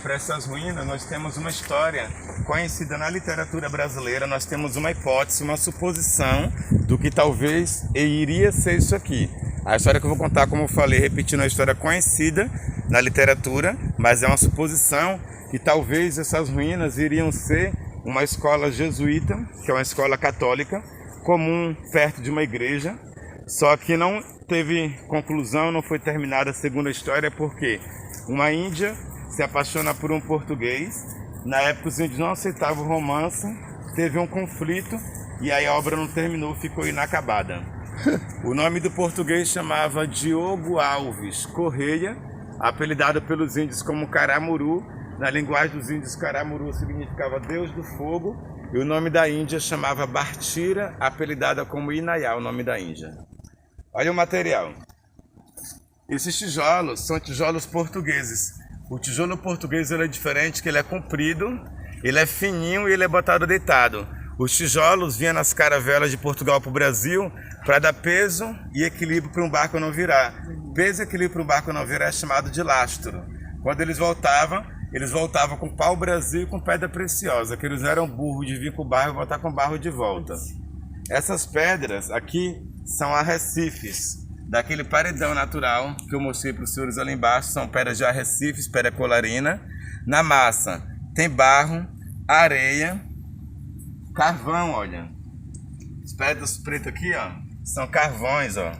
Para essas ruínas, nós temos uma história conhecida na literatura brasileira, nós temos uma hipótese, uma suposição do que talvez iria ser isso aqui. A história que eu vou contar, como eu falei, repetindo, a história conhecida na literatura, mas é uma suposição que talvez essas ruínas iriam ser uma escola jesuíta, que é uma escola católica, comum perto de uma igreja, só que não teve conclusão, não foi terminada a segunda história, porque uma índia se apaixona por um português. Na época os índios não aceitavam o romance, teve um conflito e aí a obra não terminou, ficou inacabada. O nome do português chamava Diogo Alves Correia, apelidado pelos índios como Caramuru. Na linguagem dos índios, Caramuru significava Deus do Fogo, e o nome da Índia chamava Bartira, apelidada como Inayá, o nome da Índia. Olha o material. Esses tijolos são tijolos portugueses. O tijolo português ele é diferente, que ele é comprido, ele é fininho e ele é botado deitado. Os tijolos vinham nas caravelas de Portugal para o Brasil para dar peso e equilíbrio para um barco não virar. Peso e equilíbrio para um barco não virar é chamado de lastro. Quando eles voltavam com pau-brasil e com pedra preciosa, que eles não eram burros de vir com o barro e voltar com o barro de volta. Essas pedras aqui são arrecifes, daquele paredão natural que eu mostrei para os senhores ali embaixo, são pedras de arrecifes, pedra colarina. Na massa tem barro, areia, carvão, olha. As pedras pretas aqui, ó, são carvões, ó.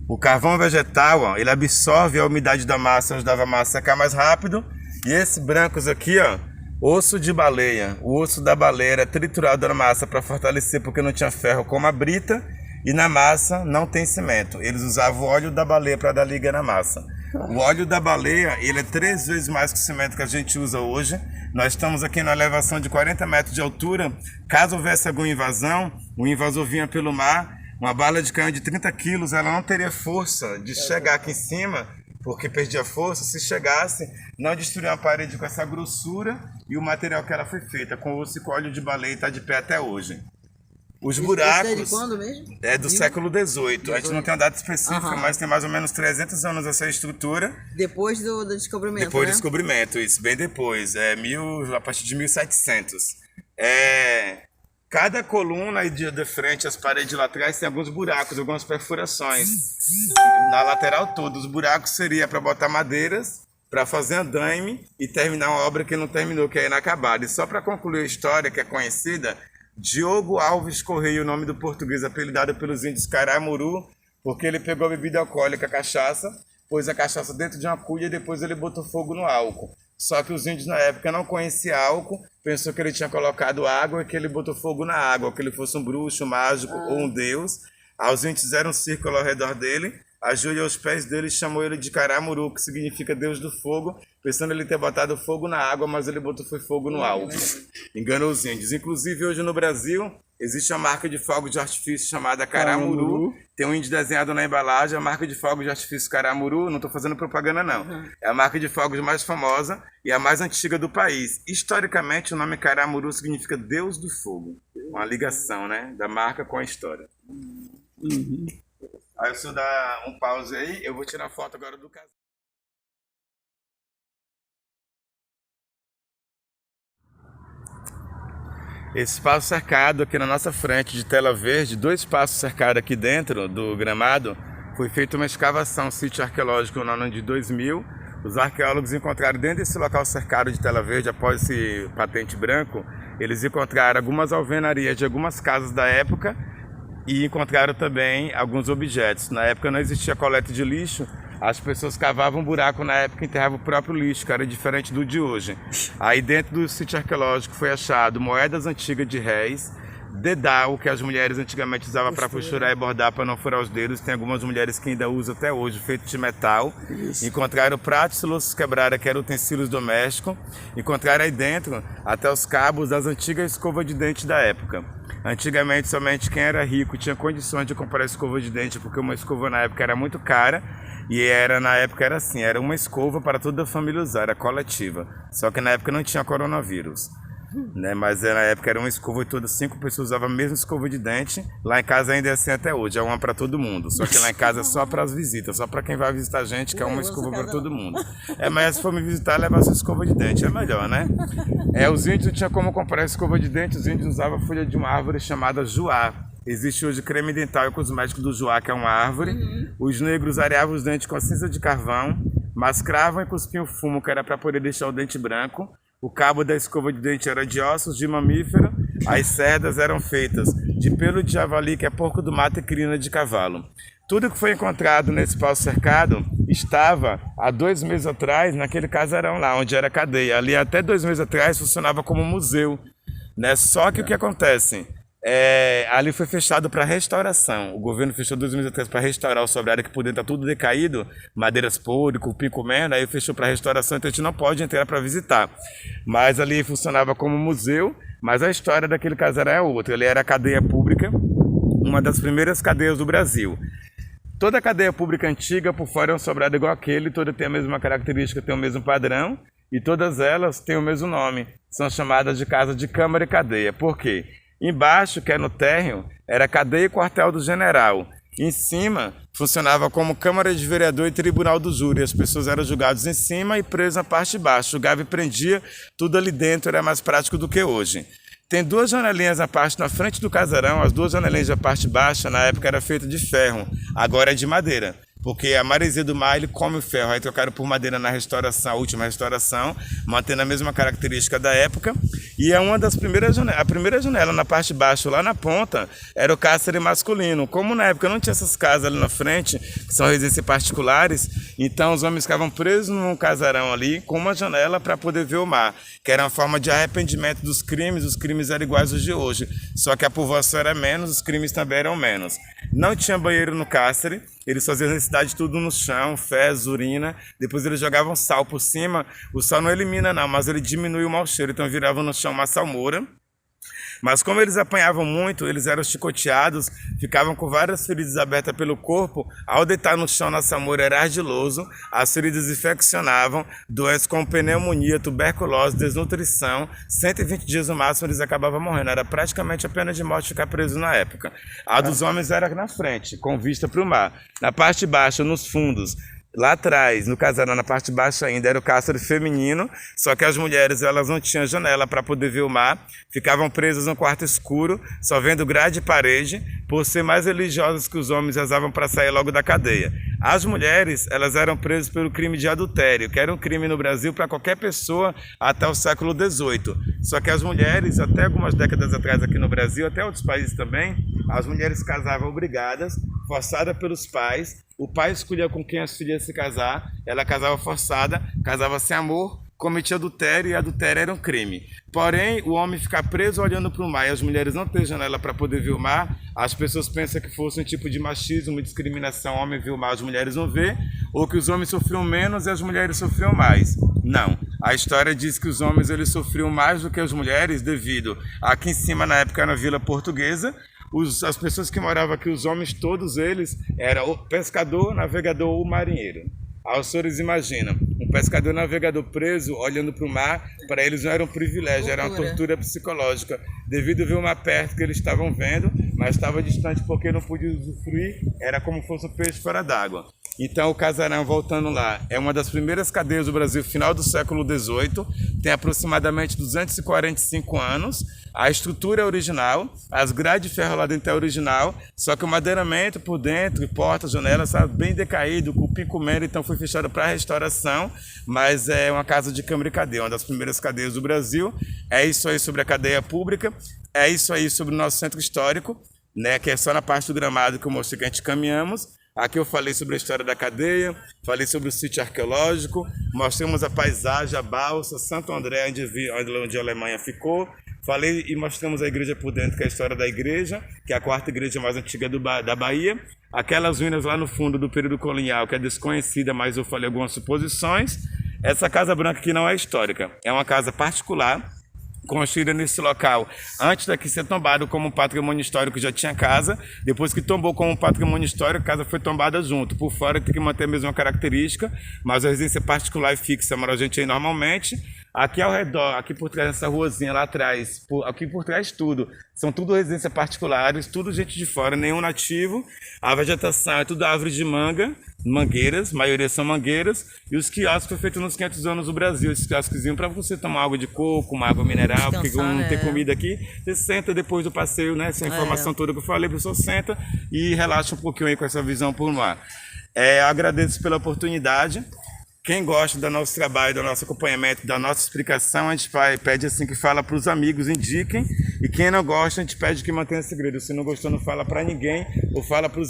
O carvão vegetal, ó, ele absorve a umidade da massa, ajudava a massa a secar mais rápido. E esses brancos aqui, ó, osso de baleia. O osso da baleia era triturado na massa para fortalecer, porque não tinha ferro como a brita. E na massa não tem cimento. Eles usavam o óleo da baleia para dar liga na massa. O óleo da baleia, ele é 3 vezes mais que o cimento que a gente usa hoje. Nós estamos aqui na elevação de 40 metros de altura. Caso houvesse alguma invasão, o invasor vinha pelo mar. Uma bala de canhão de 30 quilos, ela não teria força de chegar aqui em cima, porque perdia força. Se chegasse, não destruiria uma parede com essa grossura e o material que ela foi feita, com osso e com óleo de baleia, está de pé até hoje. Os buracos... Isso é de quando mesmo? É do século XVIII. A gente não tem uma data específica, mas tem mais ou menos 300 anos essa estrutura. Depois do descobrimento, Depois né? do descobrimento, isso, bem depois. A partir de 1700. Cada coluna de frente, as paredes laterais, tem alguns buracos, algumas perfurações. Na lateral toda, os buracos seria para botar madeiras, para fazer andaime e terminar uma obra que não terminou, que é inacabada. E só para concluir a história, que é conhecida, Diogo Alves Correia, o nome do português, apelidado pelos índios Caramuru, porque ele pegou a bebida alcoólica, a cachaça, pôs a cachaça dentro de uma cuia e depois ele botou fogo no álcool. Só que os índios na época não conheciam álcool, pensou que ele tinha colocado água e que ele botou fogo na água, que ele fosse um bruxo, um mágico ou um deus. Aí os índios fizeram um círculo ao redor dele, ajoelhou aos pés dele e chamou ele de Caramuru, que significa Deus do Fogo, pensando ele ter botado fogo na água, mas ele botou fogo no álcool. Enganou os índios. Inclusive hoje no Brasil existe uma marca de fogo de artifício chamada Caramuru. Tem um índio desenhado na embalagem, a marca de fogo de artifício Caramuru. Não estou fazendo propaganda não. É a marca de fogos mais famosa e a mais antiga do país. Historicamente o nome Caramuru significa Deus do Fogo. Uma ligação, né, da marca com a história. Aí o senhor dá um pause aí, eu vou tirar foto agora do casal. Esse espaço cercado aqui na nossa frente de tela verde, 2 espaços cercados aqui dentro do gramado, foi feita uma escavação, um sítio arqueológico no ano de 2000. Os arqueólogos encontraram dentro desse local cercado de tela verde, após esse patente branco, eles encontraram algumas alvenarias de algumas casas da época e encontraram também alguns objetos. Na época não existia coleta de lixo, as pessoas cavavam um buraco na época e enterravam o próprio lixo, que era diferente do de hoje. Aí dentro do sítio arqueológico foi achado moedas antigas de réis, dedal, que as mulheres antigamente usavam para costurar e bordar para não furar os dedos. Tem algumas mulheres que ainda usam até hoje, feito de metal. Encontraram pratos e louças quebradas, que eram utensílios domésticos. Encontraram aí dentro até os cabos das antigas escovas de dente da época. Antigamente somente quem era rico tinha condições de comprar escova de dente, porque uma escova na época era muito cara. E na época era assim, era uma escova para toda a família usar, era coletiva. Só que na época não tinha coronavírus. né? Mas na época era uma escova e todas 5 pessoas usavam a mesma escova de dente. Lá em casa ainda é assim até hoje, é uma para todo mundo. Só que lá em casa é só para as visitas, só para quem vai visitar a gente, que é uma escova para todo mundo. Mas se for me visitar, leva a sua escova de dente, é melhor, né? Os índios não tinham como comprar escova de dente, os índios usavam a folha de uma árvore chamada juá. Existe hoje creme dental e cosmético do juá, que é uma árvore. Os negros areavam os dentes com a cinza de carvão, mascravam e cuspiam fumo, que era para poder deixar o dente branco. O cabo da escova de dente era de ossos de mamífero. As cerdas eram feitas de pelo de javali, que é porco do mato, e crina de cavalo. Tudo que foi encontrado nesse pau cercado estava, há 2 meses atrás, naquele casarão lá, onde era a cadeia. Ali, até 2 meses atrás, funcionava como museu, né? Só que o que acontece? Ali foi fechado para restauração. O governo fechou 2 meses atrás para restaurar o sobrado, que por dentro está tudo decaído, madeiras podres, cupim comendo, aí fechou para restauração, então a gente não pode entrar para visitar. Mas ali funcionava como museu, mas a história daquele casarão é outra. Ele era a cadeia pública, uma das primeiras cadeias do Brasil. Toda cadeia pública antiga, por fora é um sobrado igual aquele, toda tem a mesma característica, tem o mesmo padrão, e todas elas têm o mesmo nome. São chamadas de casa de câmara e cadeia. Por quê? Embaixo, que é no térreo, era a cadeia e quartel do general. Em cima, funcionava como Câmara de Vereador e Tribunal do Júri. As pessoas eram julgadas em cima e presas na parte de baixo. Julgava e prendia, tudo ali dentro era mais prático do que hoje. Tem 2 janelinhas na frente do casarão. As 2 janelinhas da parte baixa, na época, era feita de ferro. Agora é de madeira. Porque a maresia do mar, ele come o ferro. Aí trocaram por madeira na restauração, a última restauração, mantendo a mesma característica da época. E é uma das primeiras janelas. A primeira janela na parte de baixo, lá na ponta, era o cárcere masculino. Como na época não tinha essas casas ali na frente, que são residências particulares, então os homens ficavam presos num casarão ali, com uma janela para poder ver o mar, que era uma forma de arrependimento dos crimes. Os crimes eram iguais aos de hoje, só que a povoação era menos, os crimes também eram menos. Não tinha banheiro no cárcere. Eles faziam necessidade tudo no chão, fezes, urina. Depois eles jogavam sal por cima. O sal não elimina não, mas ele diminui o mau cheiro. Então viravam no chão uma salmoura. Mas como eles apanhavam muito, eles eram chicoteados, ficavam com várias feridas abertas pelo corpo. Ao deitar no chão na salmoura era ardiloso, as feridas infeccionavam, doenças como pneumonia, tuberculose, desnutrição. 120 dias no máximo eles acabavam morrendo. Era praticamente a pena de morte ficar preso na época. A dos homens era na frente, com vista para o mar. Na parte baixa, nos fundos, lá atrás, no casarão, na parte de baixo ainda, era o cárcere feminino, só que as mulheres elas não tinham janela para poder ver o mar, ficavam presas no quarto escuro, só vendo grade e parede, por ser mais religiosas que os homens, usavam para sair logo da cadeia. As mulheres elas eram presas pelo crime de adultério, que era um crime no Brasil para qualquer pessoa até o século XVIII. Só que as mulheres, até algumas décadas atrás aqui no Brasil, até outros países também, as mulheres casavam obrigadas, forçadas pelos pais. O pai escolhia com quem as filhas se casar, ela casava forçada, casava sem amor, cometia adultério e adultério era um crime. Porém, o homem ficar preso olhando para o mar e as mulheres não ter janela para poder ver o mar, as pessoas pensam que fosse um tipo de machismo, discriminação, homem vê o mar, as mulheres não vê, ou que os homens sofriam menos e as mulheres sofriam mais. Não. A história diz que os homens eles sofriam mais do que as mulheres devido aqui em cima, na época, na Vila Portuguesa. As pessoas que moravam aqui, os homens, todos eles, eram o pescador, navegador ou marinheiro. Os senhores imaginam, um pescador navegador preso, olhando para o mar, para eles não era um privilégio, era uma tortura psicológica, devido a ver o mar perto que eles estavam vendo, mas estava distante porque não podia usufruir, era como fosse um peixe fora d'água. Então o casarão, voltando lá, é uma das primeiras cadeias do Brasil, final do século XVIII, tem aproximadamente 245 anos, a estrutura é original, as grades de ferro lá dentro é original, só que o madeiramento por dentro, portas, janelas, está bem decaído, cupim comendo, então foi fechado para restauração, mas é uma casa de câmara e cadeia, uma das primeiras cadeias do Brasil. É isso aí sobre a cadeia pública, é isso aí sobre o nosso centro histórico, né, que é só na parte do gramado que eu mostrei que a gente caminhamos. Aqui eu falei sobre a história da cadeia, falei sobre o sítio arqueológico, mostramos a paisagem, a balsa, Santo André, onde a Alemanha ficou. Falei e mostramos a igreja por dentro, que é a história da igreja, que é a 4ª igreja mais antiga da Bahia. Aquelas ruínas lá no fundo do período colonial, que é desconhecida, mas eu falei algumas suposições. Essa Casa Branca aqui não é histórica, é uma casa particular, construída nesse local antes daqui ser tombado como patrimônio histórico. Já tinha casa, depois que tombou como patrimônio histórico, a casa foi tombada junto. Por fora tem que manter a mesma característica, mas a residência particular e fixa mora a gente aí normalmente. Aqui ao redor, aqui por trás dessa ruazinha lá atrás, aqui por trás tudo, são tudo residências particulares, tudo gente de fora, nenhum nativo. A vegetação é tudo árvore de manga, mangueiras, a maioria são mangueiras, e os quiosques foram feitos nos 500 anos do Brasil. Esses quiosquezinhos para você tomar água de coco, uma água mineral, porque como não tem comida aqui, você senta depois do passeio, né? Essa informação toda que eu falei, a pessoa senta e relaxa um pouquinho aí com essa visão por mar. Agradeço pela oportunidade. Quem gosta do nosso trabalho, do nosso acompanhamento, da nossa explicação, a gente pede assim que fala para os amigos, indiquem. E quem não gosta, a gente pede que mantenha segredo. Se não gostou, não fala para ninguém ou fala para os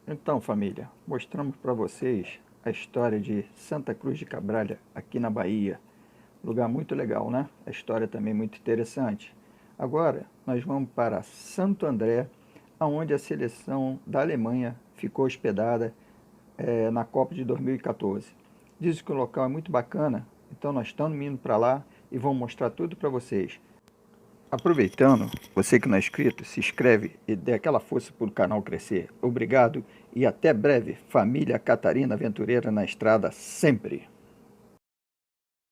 Então, família, mostramos para vocês a história de Santa Cruz de Cabralha, aqui na Bahia. Lugar muito legal, né? A história também muito interessante. Agora, nós vamos para Santo André, onde a seleção da Alemanha ficou hospedada na Copa de 2014. Dizem que o local é muito bacana, então nós estamos indo para lá e vamos mostrar tudo para vocês. Aproveitando, você que não é inscrito, se inscreve e dê aquela força para o canal crescer. Obrigado e até breve, família Catarina Aventureira na estrada sempre.